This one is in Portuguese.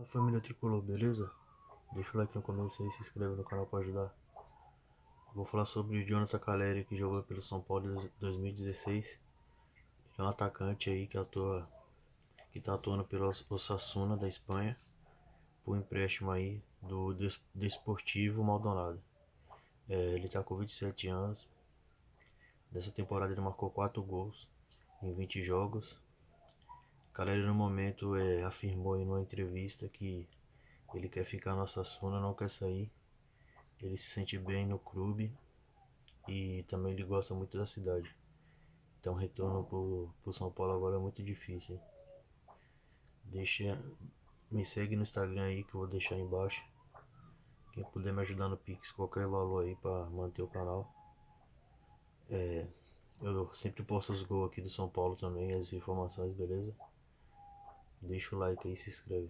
Família Tricolor, beleza? Deixa o like no começo aí, se inscreve no canal para ajudar. Vou falar sobre o Jonathan Calleri, que jogou pelo São Paulo em 2016. É um atacante aí que tá atuando pelo Osasuna da Espanha, por empréstimo aí do Desportivo Maldonado. Ele tá com 27 anos. Dessa temporada ele marcou 4 gols em 20 jogos. Calleri no momento afirmou em uma entrevista que ele quer ficar no Osasuna, não quer sair. Ele se sente bem no clube e também ele gosta muito da cidade. Então retorno pro São Paulo agora é muito difícil. Deixa, me segue no Instagram aí que eu vou deixar aí embaixo. Quem puder me ajudar no Pix, qualquer valor aí para manter o canal. Eu sempre posto os gols aqui do São Paulo também, as informações, beleza? Deixa o like aí e se inscreve.